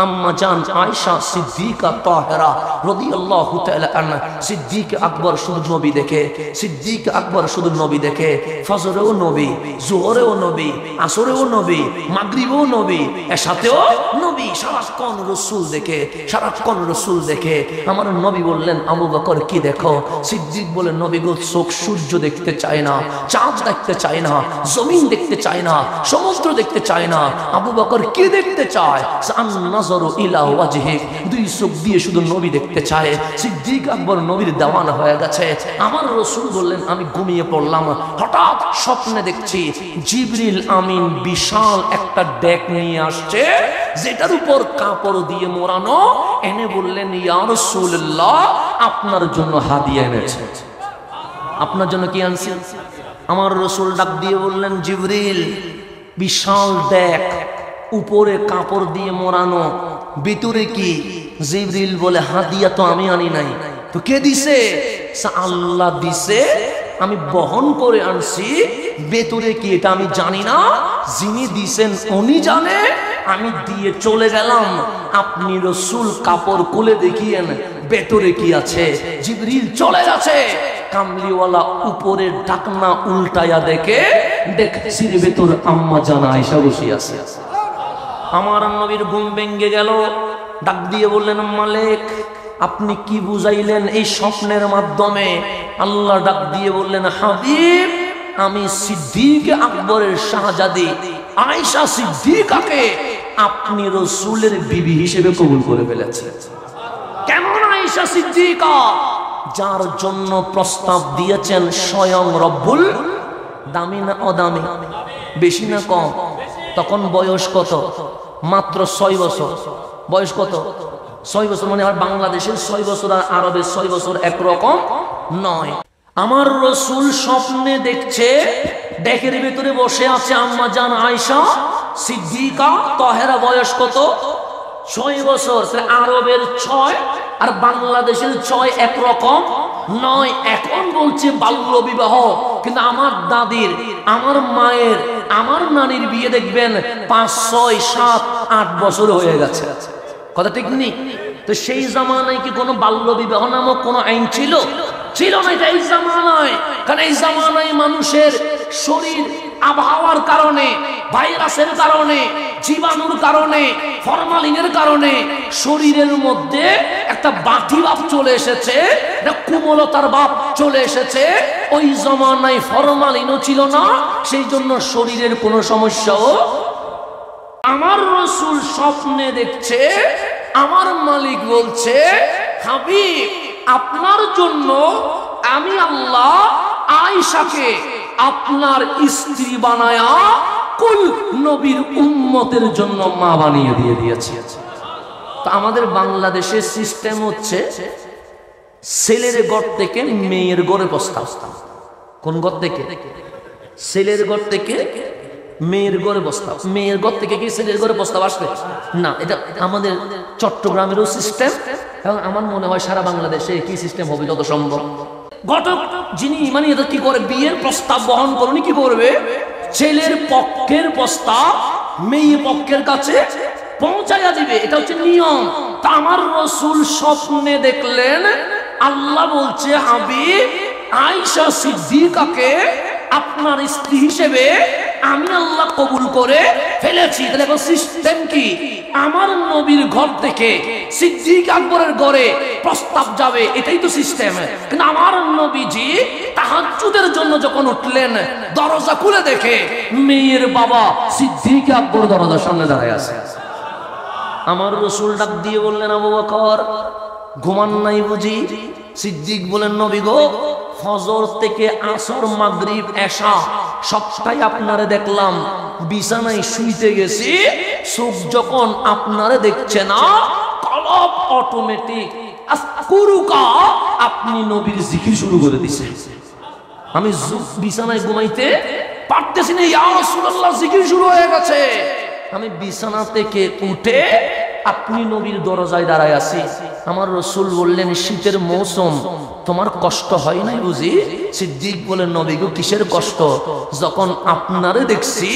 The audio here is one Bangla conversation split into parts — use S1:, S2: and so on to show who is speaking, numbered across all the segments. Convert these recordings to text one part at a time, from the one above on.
S1: আম্মা জান আয়েশা সিদ্দিকা তাহেরা রাদিয়াল্লাহু তাআলা আনহা, সিদ্দিক আকবর শুধু নবী দেখে, সিদ্দিক আকবর শুধু নবী দেখে, ফজরেও নবী, জোহরেও নবী, আসরেও নবী, মাগরিবেও নবী, এশাতেও নবী, সারাক্ষণ রাসূল দেখে, সারাক্ষণ রাসূল দেখে। আমার নবী বললেন, আবু বকর কি দেখো? সিদ্দিক বলে, নবী গো চোখ সূর্য দেখতে চায় না, চাঁদ দেখতে চায় না, জমিন দেখতে চায় না, সমুদ্র দেখতে চায় না। আবু বকর কি দেখতে চায়? দুই চোখ দিয়ে শুধু নবী দেখতে চায়। সিদ্দিক আকবর নবীর দেওয়ানা হয়ে গেছে। আমার রাসূল বললেন, আমি ঘুমিয়ে পড়লাম, হঠাৎ স্বপ্নে দেখছি জিবরিল আমিন বিশাল একটা ডেক নিয়ে আসছে, যেটার উপর কাপড় দিয়ে মোড়ানো। এনে বললেন, ইয়া রাসূলুল্লাহ, আপনার জন্য হাদিয়া এনেছে। আপনার জন্য কি আনছি? আমার রাসূল ডাক দিয়ে বললেন, জিবরিল, বিশাল ডেক, উপরে কাপড় দিয়ে মোড়ানো, ভিতরে কি? জিবরিল বলে, হাদিয়া তো আমি আনি নাই, তো কে দিছে? আল্লাহ দিছে, আমি বহন করে আনছি। ভেতরে কি এটা আমি জানি না, যিনি দিছেন উনি জানে। আমি দিয়ে চলে গেলাম, আপনি রাসূল কাপড় খুলে দেখিয়েন ভেতরে কি আছে। জিবরিল চলে গেছে, কামলিওয়ালা উপরের ঢাকনা উল্টায়া দেখে, দেখছি ভেতর আম্মা জান আয়েশা বসে আছে। আমার নবীর ঘুম ভেঙে গেল, ডাক দিয়ে বললেন, মালিক, আপনি কি বুঝাইলেন এই স্বপ্নের মাধ্যমে? আল্লাহ ডাক দিয়ে বললেন, হাবিব, আমি সিদ্দিক আকবরের শাহজাদি আয়েশা সিদ্দিকাকে আপনি রাসূলের বিবি হিসেবে কবুল করে ফেলেছেন। কেমন আয়েশা সিদ্দিকা? যার জন্য প্রস্তাব দিয়েছেন স্বয়ং রব্বুল। দামি না অদামি? বেশি না কম? তখন বয়স কত? মাত্র 6 বছর। বয়স কত? 6 বছর। মানে আমার বাংলাদেশের 6 বছর আর আরবের 6 বছর একরকম নয়। আমার রাসূল স্বপ্নে দেখছে, ডেকের ভিতরে বসে আছে আম্মা জান আয়েশা সিদ্দিকা তাহেরা। বয়স কত? 6 বছর। আরবের 6 আর বাংলাদেশের 6 একরকম নয়। এখন বলছে বাল্য বিবাহ, কিন্তু আমার দাদির, আমার মায়ের, আমার নানির বিয়ে দেখবেন 5, 6, 7, 8 বছর হয়ে গেছে। কথা ঠিক নেই? তো সেই জামানায় কি কোনো বাল্য বিবাহ নামক কোনো আইন ছিল? ছিল না। এটা এই জামানায়, কারণ এই জামানায় মানুষের শরীর আবহাওয়ার কারণে, ভাইরাসের কারণে, জীবাণুর কারণে, ফরমালিনের কারণে শরীরের মধ্যে একটা বাতি ভাব চলে এসেছে, একটা কোমলতার ভাব চলে এসেছে। ওই জামানায় ফরমালিনও ছিল না, সেই জন্য শরীরের কোনো সমস্যাও। আমার রাসূল স্বপ্নে দেখছে, আমার মালিক বলছে, হাবিব, আপনার জন্য আমি আল্লাহ আয়েশাকে আপনার স্ত্রী বানায়া কুল নবীর উম্মতের জন্য মা বানিয়ে দিয়ে দিয়েছি। তো আমাদের বাংলাদেশের সিস্টেম হচ্ছে, ছেলের ঘর থেকে মেয়ের ঘরে প্রস্তাব। কোন ঘর থেকে? ছেলের ঘর থেকে মেয়ের ঘরে প্রস্তাব। মেয়ের ঘর থেকে কি ছেলের ঘরে প্রস্তাব আসবে না? এটা আমাদের চট্টগ্রামেরও সিস্টেম, এবং আমার মনে হয় সারা বাংলাদেশে কি সিস্টেম হবে যত সম্ভব। ঘটক যিনি মানে এটা কি করে, বিয়ের প্রস্তাব বহন করুন, কি করবে? ছেলের পক্ষের প্রস্তাব মেয়ে পক্ষের কাছে পৌঁছায়া দিবে, এটা হচ্ছে নিয়ম। তা আমার রাসূল স্বপ্নে দেখলেন, আল্লাহ বলছে, হাবিব, আয়েশা সিদ্দিকাকে আপনার স্ত্রী হিসেবে আমি আল্লাহ কবুল করে ফেলেছি। তাহলে সিস্টেম কি? আমার নবীর ঘর থেকে সিদ্দিক আকবরের ঘরে প্রস্তাব যাবে, এটাই তো সিস্টেম। কিন্তু আমার নবীজি তাহাজ্জুদের জন্য যখন উঠলেন, দরজা খুলে দেখে মেয়ের বাবা সিদ্দিক আকবর দরজার সামনে দাঁড়ায় আছে। আমার রাসূল ডাক দিয়ে বললেন, আবু বকর, ঘুমান নাই বুঝি? সিদ্দিক বলেন, নবী গো, ফজর থেকে আসর, মাগরিব, এশা সবটাই আপনারে দেখলাম। বিছানায় শুইতে গেছি, চোখ যখন আপনারে দেখছে না, কলব অটোমেটিক আজকুরুকা, আপনি নবীর জিকির শুরু করে দিছে। আমি বিছানায় ঘুমাইতে পারতেছি না, ইয়া রাসূলুল্লাহ জিকির শুরু হয়ে গেছে। আমি বিছানা থেকে উঠে আপনি নবীর দরজায় দাঁড়ায় আছি। আমার রাসূল বললেন, শীতের মৌসুম, তোমার কষ্ট হয় নাই বুঝি? সিদ্দিক বলেন, নবী গো, কিসের কষ্ট? যখন আপনারে দেখছি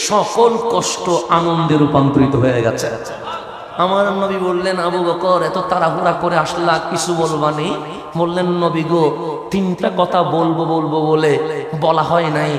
S1: সকল কষ্ট আনন্দে রূপান্তরিত হয়ে গেছে। আমার নবী বললেন, আবু বকর এত তাড়াহুড়া করে আসলা, কিছু বলবানি? বললেন, নবী গো, তিনটা কথা বলবো বলবো বলে বলা হয় নাই,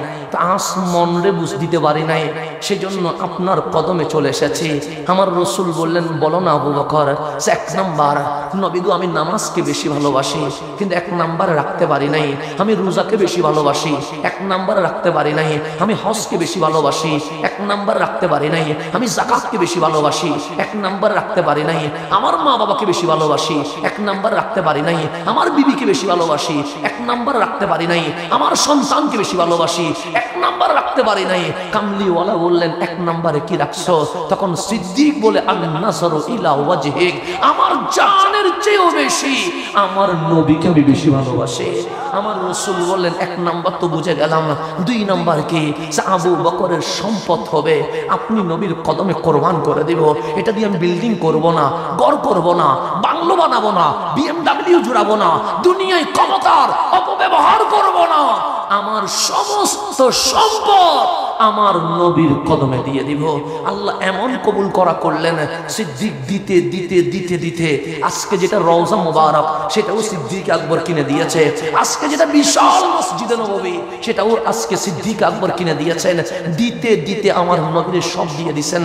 S1: আজ মনরে বুঝ দিতে পারি নাই, সেজন্য আপনার কদমে চলে এসেছি। আমার রসুল বললেন, বলো না আবু বকর। এক নাম্বার, নবী গো, আমি নামাজকে বেশি ভালোবাসি, কিন্তু এক নাম্বারে রাখতে পারি নাই। আমি রোজাকে বেশি ভালোবাসি, এক নাম্বারে রাখতে পারি নাই। আমি হজকে বেশি ভালোবাসি, এক নাম্বারে রাখতে পারি নাই। আমি যাকাতকে বেশি ভালোবাসি, এক নাম্বারে রাখতে পারি নাই। আমার মা বাবাকে বেশি ভালোবাসি, এক নাম্বারে রাখতে পারি নাই। আমার বিবিকে বেশি ভালোবাসি, এক নাম্বারে রাখতে পারি নাই। আমার সন্তানকে বেশি ভালোবাসি, এক নাম্বার রাখতে পারি নাই। কামলিওয়ালা বললেন, এক নাম্বারে কি রাখছো? তখন সিদ্দিক বলে, আন-নাযরু ইলা ওয়াজহিক, আমার জানের চেয়েও বেশি আমার নবীকে আমি বেশি ভালোবাসি। আমার রাসূল বললেন, এক নাম্বার তো বুঝে গেলাম, দুই নাম্বার কি? আবু বকরের সম্পদ হবে, আপনি নবীর কদমে কোরবান করে দিব। এটা দিয়ে আমি বিল্ডিং করব না, ঘর করব না, বাংলো বানাবো না, BMW জুড়াবো না, দুনিয়ায় ক্ষমতার অপব্যবহার করব না। আমার সমস্ত সম্পদ আমার নবীর কদমে দিয়ে দিব। আল্লাহ এমন কবুল করা করলেন, সিদ্দিক দিতে দিতে দিতে দিতে আজকে যেটা রওজা মুবারক সেটাও সিদ্দিক আকবর কিনে দিয়েছে। আজকে যেটা বিশাল মসজিদে নববী সেটাও আজকে সিদ্দিক আকবর কিনে দিয়েছেন। দিতে দিতে আমার নবীর সব দিয়ে দিয়েছেন।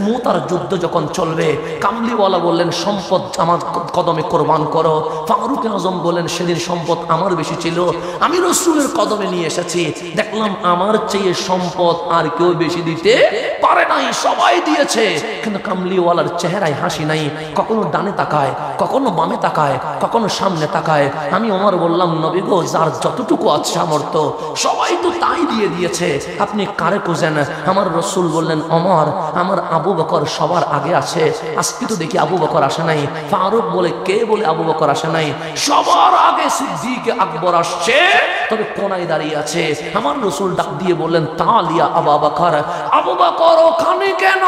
S1: মুতার যুদ্ধ যখন চলবে, কামলিওয়ালা বললেন, সম্পদ আমার কদমে কোরবান করো। ফারুক আজম বলেন, সেদিন সম্পদ আমার বেশি ছিল, আমি রাসূলের কদমে নিয়ে এসেছি। দেখলাম আমার চেয়ে সম্পদ আর কেউ বেশি দিতে পারে নাই, সবাই দিয়েছে, কিন্তু কামলিওয়ালার চেহারায় হাসি নাই। কখনো ডানে তাকায়, কখনো বামে তাকায়, কখনো সামনে তাকায়। আমি ওমর বললাম, নবী গো, যার যতটুকু আছে সামর্থ্য সবাই তো তাই দিয়ে দিয়েছে, আপনি কারে খুঁজেন? আমার রাসূল বললেন, ওমর, আমার আবু বকর সবার আগে আছে। আজকে তো দেখি আবু বকর আসে নাই। ফারুক বলে, কে বলে আবু বকর আসে নাই? সবার আগে সিদ্দিক আকবর আসছে, তবে কোনায় দাঁড়িয়ে আছে। আমার রাসূল ডাক দিয়ে বললেন, তালিয়া আবু বকর, আবু বকর ওখানে কেন?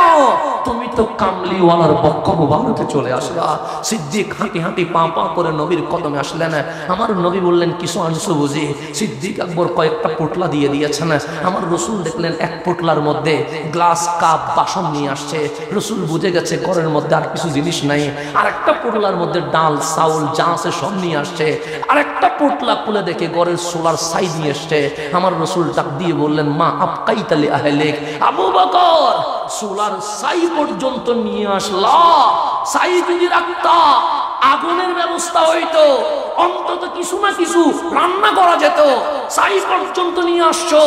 S1: তুমি তো কামলিওয়ালার বক্ষ মুবারকে চলে আসলা। সিদ্দিক হাঁটি হাঁটি পা পা করে নবীর কদমে আসলেন। আমার নবী বললেন, কিছু আনছো বুঝি? সিদ্দিক আকবর কয়েকটা পোটলা দিয়ে দিয়েছেন। আমার রাসূল দেখলেন এক পোটলার মধ্যে গ্লাস, কাপ, বাসন নিয়ে আসছে। রাসূল বুঝে গেছে ঘরের মধ্যে আর কিছু জিনিস নাই। আর একটা পোটলার মধ্যে ডাল, চাউল যা আছে সব নিয়ে আসছে। আর একটা পোটলা খুলে দেখে ঘরের সোলার সাইড নিয়ে আসছে। আমার রাসূল ডাক দিয়ে বললেন, মা আবকাইতা লি আহলিক, আবু বকর সোলার সাই পর্যন্ত নিয়ে আসলা। সাই যদি রাখতা, আগুনের ব্যবস্থা হইতো, অন্তত কিছু না কিছু রান্না করা যেত। সাই পর্যন্ত নিয়ে আসছো,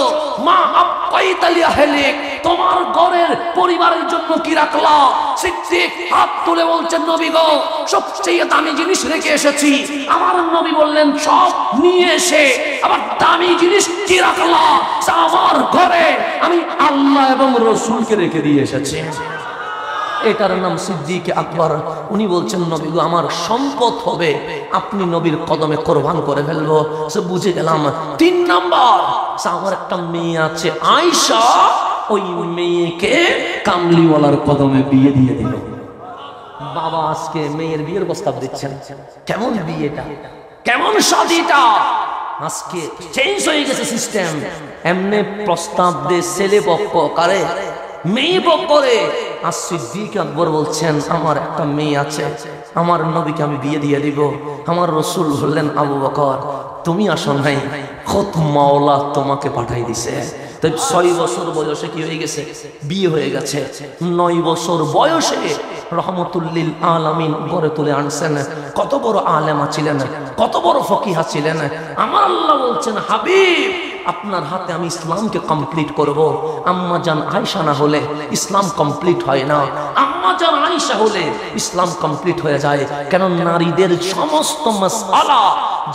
S1: মা আবকাইতা লি আহলিক, তোমার ঘরের পরিবারের জন্য কি রাখলা? সিদ্দিক হাত তুলে বলছেন, নবী গো, সবচেয়ে দামি জিনিস রেখে এসেছি। আমার নবী বললেন, সব নিয়ে এসে আবার দামি জিনিস কি রাখলা? আমার ঘরে আমি আল্লাহ এবং রাসূলকে রেখে দিয়ে এসেছি। এটার নাম সিদ্দিক আকবর। উনি বলছেন, নবী গো, আমার সম্পদ হবে, আপনি নবীর কদমে কোরবান করে ফেলবো। সে বুঝে গেলাম। তিন নাম্বার, আমার একটা মেয়ে আছে আয়েশা, ওই মেয়েকে কামলিওয়ালার কদমে বিয়ে দিয়ে দিল। বাবা আজকে মেয়ের বিয়ের প্রস্তাব দিচ্ছেন। কেমন বিয়েটা, কেমন শাদীটা! আজকে চেঞ্জ হয়ে গেছে সিস্টেম। এমনি প্রস্তাব দে ছেলে পক্ষ, কারে? মেয়ে পক্ষরে। আর সিদ্দিক আকবর বলছেন, আমার একটা মেয়ে আছে, আমার নবীকে আমি বিয়ে দিয়ে দিব। আমার রাসূল বললেন, আবু বকর, তুমি আসো নাই, খোদ মাওলা তোমাকে পাঠাই দিছে। তাই 6 বছর বয়সে কি হয়ে গেছে? বিয়ে হয়ে গেছে। 9 বছর বয়সে রহমতুল্লিল আলামিন গড়ে তুলে আনছেন। কত বড় আলেমা ছিলেন, কত বড় ফকিহা ছিলেন। আমার আল্লাহ বলছেন, হাবিব, আপনার হাতে আমি ইসলামকে কমপ্লিট করব। আম্মা জান আয়েশা না হলে ইসলাম কমপ্লিট হয় না। আম্মা জান আয়েশা হলে ইসলাম কমপ্লিট হয়ে যায়। কেন? নারীদের সমস্ত মাসআলা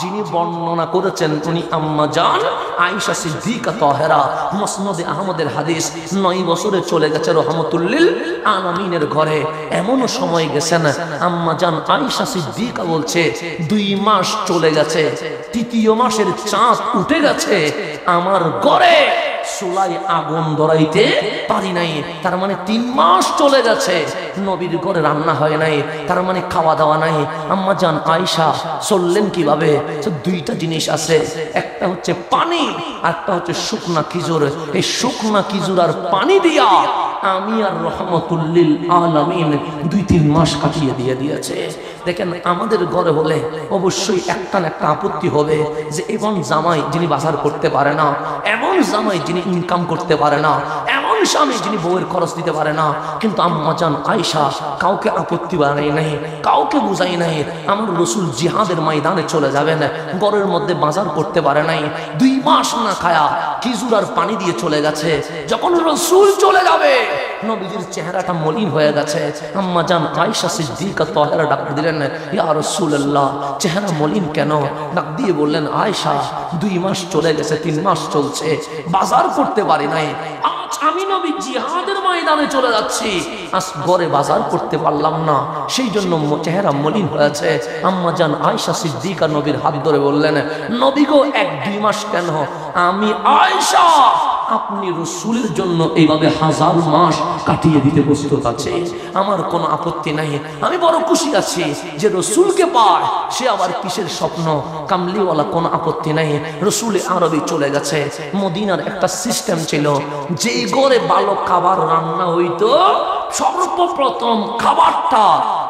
S1: যিনি বর্ণনা করেছেন উনি আম্মা জান আয়েশা সিদ্দিকা তাহেরা। মুসনাদে আহমদের হাদিস। 9 বছরে চলে গেছে রহমতুল্লিল আলামিনের ঘরে। এমন সময় গেছেন, আম্মা জান আয়েশা সিদ্দিকা বলছে, 2 মাস চলে গেছে, 3য় মাসের চাঁদ উঠে গেছে, আমার ঘরে চুলায় আগুন ধরাইতে পারি নাই। তার মানে 3 মাস চলে গেছে, নবীর ঘরে রান্না হয় নাই, তার মানে খাওয়া দাওয়া নাই। আম্মা জান আয়েশা চললেন কিভাবে? 2টা জিনিস আছে, একটা হচ্ছে পানি আর একটা হচ্ছে শুকনা খেজুর। এই শুকনা খেজুর আর পানি দিয়া আমি আর রহমতুল লিল আলামিন 2-3 মাস কাটিয়ে দিয়েছে। দেখেন আমাদের ঘরে হলে অবশ্যই একটা না একটা আপত্তি হবে যে এমন জামাই যিনি বাজার করতে পারে না, এমন জামাই যিনি ইনকাম করতে পারে না, এমন স্বামী যিনি বউয়ের খরচ দিতে পারে না। কিন্তু আম্মা জান আয়েশা কাউকে আপত্তি বানাই নাই, কাউকে বুঝাই নাই। আমার রসুল জিহাদের ময়দানে চলে যাবেন, ঘরের মধ্যে বাজার করতে পারে নাই, 2 মাস না খায়া খেজুর আর পানি দিয়ে চলে গেছে। যখন রসুল চলে যাবে নবীজির চেহারাটা মলিন হয়ে গেছে। আম্মা জান আয়েশা সিদ্দিকা তাহেরা ডাক দিলেন, ইয়া রাসূলুল্লাহ চেহারা মলিন কেন? ডাক দিয়ে বললেন, আয়েশা 2 মাস চলে গেছে, 3 মাস চলছে, বাজার করতে পারি নাই। আজ আমি নবী জিহাদের ময়দানে চলে যাচ্ছি, আজ ঘরে বাজার করতে পারলাম না, সেই জন্য চেহারা মলিন হয়েছে। আম্মা জান আয়েশা সিদ্দিকা নবীর হাত ধরে বললেন, নবী গো 1-2 মাস কেন? আমি আয়েশা আপনি রসুলের জন্য এইভাবে 1000 মাস কাটিয়ে দিতে প্রস্তুত আছে, আমার কোনো আপত্তি নাই। আমি বড় খুশি আছি যে রসুলকে পায়, সে আবার কিসের স্বপ্ন? কামলিওয়ালা কোনো আপত্তি নাই। রসুল আরবি চলে গেছে। মদিনার একটা সিস্টেম ছিল, যেই ঘরে ভালো খাবার রান্না হইতো সর্বপ্রথম খাবারটা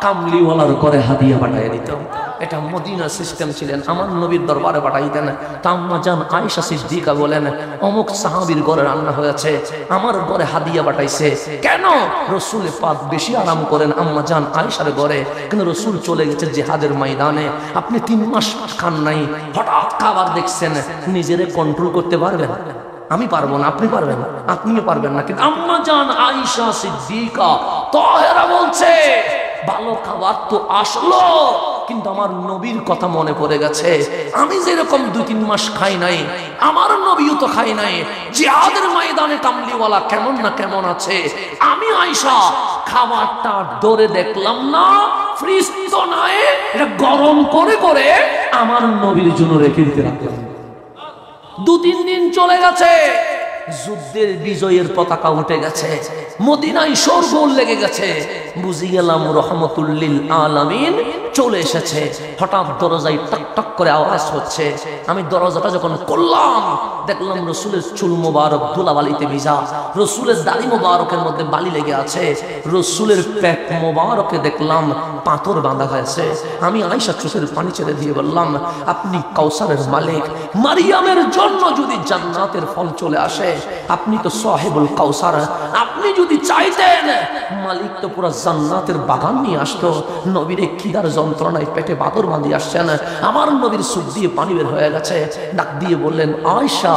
S1: কামলিওয়ালার ঘরে হাদিয়া পাঠিয়ে দিত। এটা মদিনার সিস্টেম ছিলেন। আমার নবীর দরবারে পাঠাইতেন। আম্মা জান আয়েশা সিদ্দিকা বলেন, অমুক সাহাবীর ঘরে রান্না হয়েছে, আমার ঘরে হাদিয়া পাঠাইছে। কেন? রসুল পাক বেশি আরাম করেন আম্মা জান আয়েশার ঘরে, কিন্তু রসুল চলে গেছে জিহাদের ময়দানে। আপনি 3 মাস খান নাই, হঠাৎ খাবার দেখছেন, নিজেরে কন্ট্রোল করতে পারবেন? আমি পারবো না, আপনি পারবেন, আপনিও পারবেন না। কিন্তু আম্মা জান আয়েশা সিদ্দিকা তাহেরা বলছে, ভালো খাবার তো আসলো, কিন্তু আমার নবীর কথা মনে পড়ে গেছে। আমি যেরকম 2-3 মাস খাই নাই, আমার নবীও তো খাই নাই। জিহাদের ময়দানে কামলিওয়ালা কেমন না কেমন আছে। আমি আয়েশা খাবারটা ধরে দেখলাম না, ফ্রিজ তো নাই, এটা গরম করে করে আমার নবীর জন্য রেখে দিতে রাখলাম। 2-3 দিন চলে গেছে, যুদ্ধের বিজয়ের পতাকা উঠে গেছে, মদিনায় শোরগোল লেগে গেছে। বুঝি গেলাম রহমতুল লিল আলামিন চলে এসেছে। হঠাৎ দরজায় টক টক করে আওয়াজ হচ্ছে। আমি দরজাটা যখন করলাম, দেখলাম রসুলের চুল মোবারক ধুলাবালিতে ভিজা, রসুলের দাড়ি মোবারকের মধ্যে বালি লেগে আছে, রসুলের পেট মোবারকে দেখলাম পাথর বাঁধা হয়েছে। আমি আয়েশা চোখের পানি ছেড়ে দিয়ে বললাম, আপনি কাউসারের মালিক, মারিয়ামের জন্য যদি জান্নাতের ফল চলে আসে, আপনি তো সাহেবুল কাউসার, আপনি যদি চাইতেন মালিক তো পুরো জান্নাতের বাগান নিয়ে আসতো। নবীরে খিদার যন্ত্রণায় পেটে বাদর বাঁধি আসছেন, আমার নবীর চোখ দিয়ে পানি বের হয়ে গেছে। ডাক দিয়ে বললেন, আয়েশা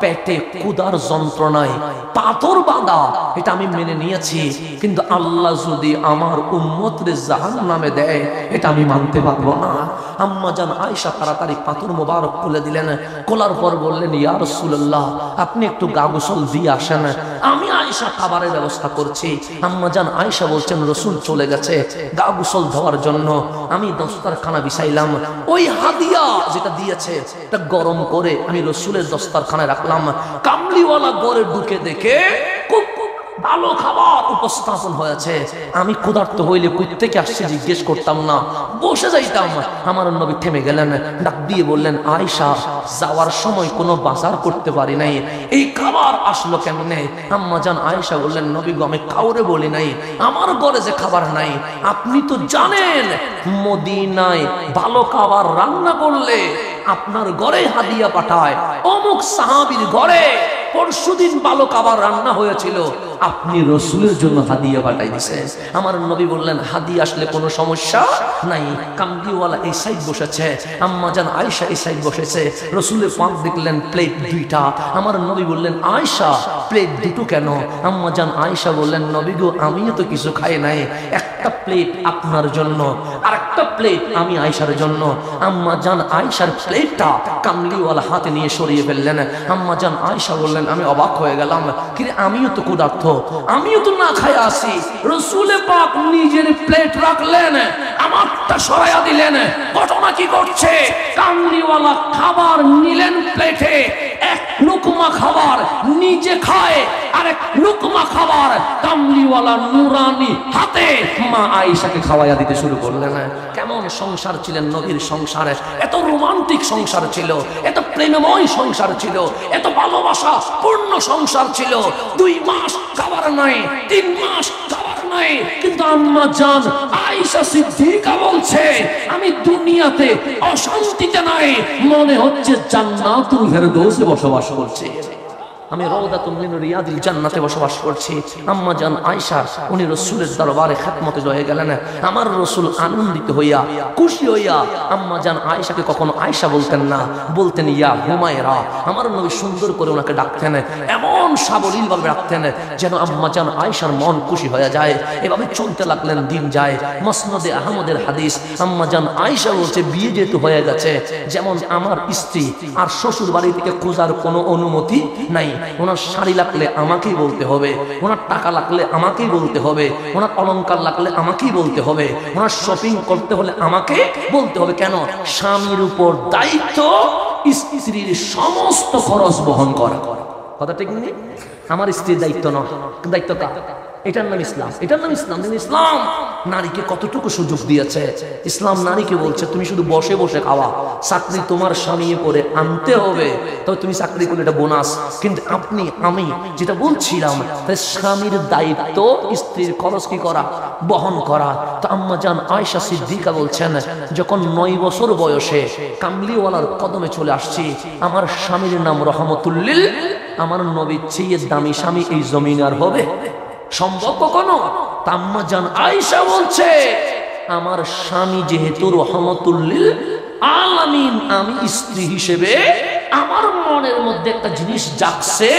S1: পেটে ক্ষুধার যন্ত্রণায় পাথর বাঁধা এটা আমি মেনে নিয়েছি, কিন্তু আল্লাহ যদি আমার উম্মতরে জাহান্নামে দেয় এটা আমি মানতে পারবো না। আম্মা জান আয়েশা তাড়াতাড়ি পাথর মোবারক খুলে দিলেন। খোলার পর বললেন, ইয়া রাসূলুল্লাহ আপনি একটু গা গোসল দিয়ে আসেন, আমি আয়েশা খাবারের ব্যবস্থা করছি। আম্মা জান আয়েশা বলছেন, রসুল চলে গেছে গা গোসল ধোয়ার জন্য। আমি দস্তারখানা বিছাইলাম, ওই হাদিয়া যেটা দিয়েছে এটা গরম করে আমি রসুলের দস্তারখানায় রাখলাম। কামলিওয়ালা ঘরে ঢুকে দেখে খুব ভালো খাবার উপস্থাপন হয়েছে। আমি ক্ষুধার্ত হইলে কই থেকে আসছে জিজ্ঞেস করতাম না, বসে যাইতাম। আমার নবী থেমে গেলেন, ডাক দিয়ে বললেন, আয়েশা যাওয়ার সময় কোনো বাজার করতে পারি নাই, এই খাবার আসলো কেমনে? আম্মা জান আয়েশা বললেন, নবী গো আমি কাউরে বলি নাই, আমার ঘরে যে খাবার নাই, আপনি তো জানেন মদিনায় ভালো খাবার রান্না করলে আপনার ঘরে হাদিয়া পাঠায়। অমুক সাহাবীর ঘরে পরশুদিন ভালো খাবার রান্না হয়েছিল, আপনি রসুলের জন্য হাদিয়া পাঠাই দিয়েছেন। আমার নবী বললেন, হাদিয়া আসলে কোনো সমস্যা নাই। কামলিওয়ালা এই সাইড বসেছে, আম্মা জান আয়েশা এই সাইড বসেছে। রসুলের পাক দেখলেন প্লেট 2টা। আমার নবী বললেন, আয়েশা প্লেট 2টো কেন? আম্মা জান আয়েশা বললেন, নবী গো আমিও তো কিছু খাই নাই, একটা প্লেট আপনার জন্য আর একটা প্লেট আমি আয়েশার জন্য। আম্মা জান আয়েশার প্লেটটা কামলিওয়ালা হাতে নিয়ে সরিয়ে ফেললেন। আম্মা জান আয়েশা বললেন, আমি অবাক হয়ে গেলাম, কিন্তু আমিও তো ক্ষুধার্ত, আমিও তো না খাই আসি। রসুলে পাক নিজের প্লেট রাখলেন, আমারটা সরাইয়া দিলেন। ঘটনা কি ঘটছে? কামলিওয়ালা খাবার নিলেন প্লেটে, এক লুকমা খাবার নিজে খায়, আর এক লুকমা খাবার কামলিওয়ালা নুরানি হাতে মা আয়েশাকে খাওয়াইয়া দিতে শুরু করলেন। কেমন সংসার ছিলেন নবীর সংসারে! এত রোমান্টিক সংসার ছিল, এত প্রেমময় সংসার ছিল, এত ভালোবাসা পূর্ণ সংসার ছিল। 2 মাস খাবার নাই, 3 মাস খাবার নাই, কিন্তু আম্মা জান আয়েশা সিদ্দিকা বলছে আমি দুনিয়াতে অশান্তিতে নাই, মনে হচ্ছে জান্নাতুল ফেরদৌসে বসবাস করছি, আমি রাউদাতুম মিন রিয়াদিল জান্নাতে বসবাস করছি। আম্মা জান আয়েশা উনি রাসূলের দরবারে খিদমতে হয়ে গেলেন। আমার রাসূল আনন্দিত হইয়া খুশি হইয়া আম্মা জান আয়েশাকে কখনো আয়েশা বলতেন না, বলতেন ইয়া হুমায়রা। আমার নবী সুন্দর করে ওনাকে ডাকতেন, এমন সাবলীল ভাবে ডাকতেন যেন আম্মা জান আয়েশার মন খুশি হয়ে যায়। এভাবে চলতে লাগলেন, দিন যায়। মুসনাদে আহমদের হাদিস, আম্মা জান আয়েশা বলছে বিয়ে যেহেতু হয়ে গেছে, যেমন আমার স্ত্রী আর শ্বশুর বাড়ি থেকে খোঁজার কোনো অনুমতি নাই। ওনার শাড়ি লাগলে আমাকেই বলতে হবে, ওনার টাকা লাগলে আমাকেই বলতে হবে, ওনার অলংকার লাগলে আমাকেই বলতে হবে, ওনার শপিং করতে হলে আমাকে বলতে হবে। কেন? স্বামীর উপর দায়িত্ব স্ত্রীর সমস্ত খরচ বহন করা। কথা ঠিক নেই? আমার স্ত্রীর দায়িত্ব নয়, দায়িত্ব কার? এটার নাম ইসলাম, এটার নাম ইসলাম। ইসলাম নারীকে কতটুকু সুযোগ দিয়েছে। ইসলাম নারীকে বলছে তুমি শুধু বসে বসে খাওয়া, চাকরি তোমার স্বামী করে আনতে হবে, তবে তুমি চাকরি করলে এটা বোনাস। কিন্তু আমি যেটা বলছিলাম, স্বামীর দায়িত্ব স্ত্রীর খরচ কি করা, বহন করা। তো আম্মা জান আয়েশা সিদ্দিকা বলছেন যখন 9 বছর বয়সে কামলিওয়ালার কদমে চলে আসছি, আমার স্বামীর নাম রহমতুল্লিল, আমার নবীর চেয়ে দামি স্বামী এই জমিন আর হবে সম্ভব কখনো? আম্মা জান আয়েশা বলছে আমার স্বামী যেহেতু রহমতুল্লিল আলামিন, আমি স্ত্রী হিসেবে আমার মনের মধ্যে একটা জিনিস জাগছে,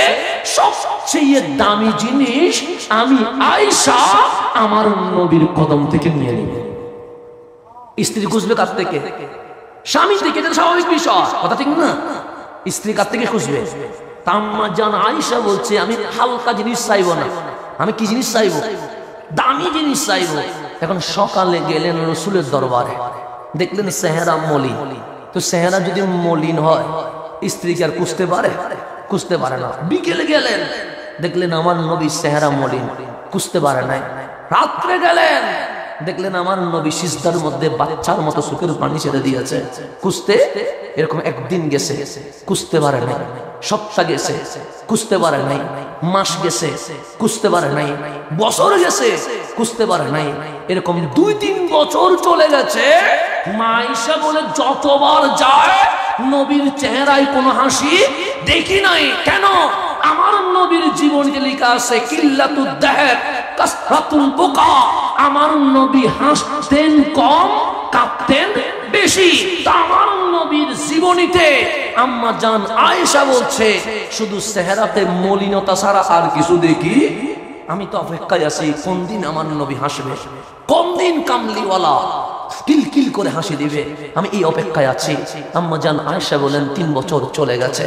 S1: সবচেয়ে দামি জিনিস আমি আয়েশা আমার নবীর কদম থেকে নিয়ে নিব। স্ত্রী খুঁজবে কার থেকে? স্বামী থেকে, এটা স্বাভাবিক বিষয়, কথা ঠিক না? স্ত্রী কার থেকে খুঁজবে? আম্মা জান আয়েশা বলছে আমি হালকা জিনিস চাইবো না, আমি কি জিনিস চাইবো? দামি জিনিস চাইবো। এখন সকালে গেলেন রাসূলের দরবারে, দেখলেন চেহারা মলিন। তো চেহারা যদি মলিন হয় স্ত্রীকে আর খুঁজতে পারে? খুঁজতে পারে না। বিকেলে গেলেন, দেখলেন আমার নবী চেহারা মলিন, খুঁজতে পারে নাই। রাত্রে গেলেন, দেখলেন আমার নবী সিজদার মধ্যে বাচ্চার মতো চোখের পানি ছেড়ে দিয়েছে, খুঁজতে। এরকম একদিন গেছে, খুঁজতে পারে নাই। সপ্তাহ গেছে, খুঁজতে পারে নাই। মাস গেছে, খুঁজতে পারে নাই। বছর গেছে, খুঁজতে পারে নাই। এরকম 2-3 বছর চলে গেছে। মা আয়েশা বলে যতবার যায় নবীর চেহারায় কোনো হাসি দেখি নাই। কেন? আমার নবীর জীবনে লেখা আছে কিল্লাতুদ দাহর কাসরাতুল বুকা, আমার নবী হাসতেন কম, কাঁদতেন বেশি। আমার নবীর জীবনীতে আম্মা জান আয়েশা বলছে শুধু চেহারাতে মলিনতা ছাড়া আর কিছু দেখি। আমি তো অপেক্ষায় আছি কোন দিন আমার নবী হাসবে, কোন দিন কামলিওয়ালা কিলকিল করে হাসি দিবে, আমি এই অপেক্ষায় আছি। আম্মা জান আয়েশা বলেন 3 বছর চলে গেছে,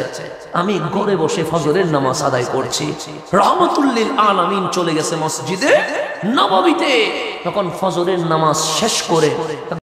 S1: আমি ঘরে বসে ফজরের নামাজ আদায় করছি। রহমতুল্লিল আলামিন চলে গেছে মসজিদে নববীতে। তখন ফজরের নামাজ শেষ করে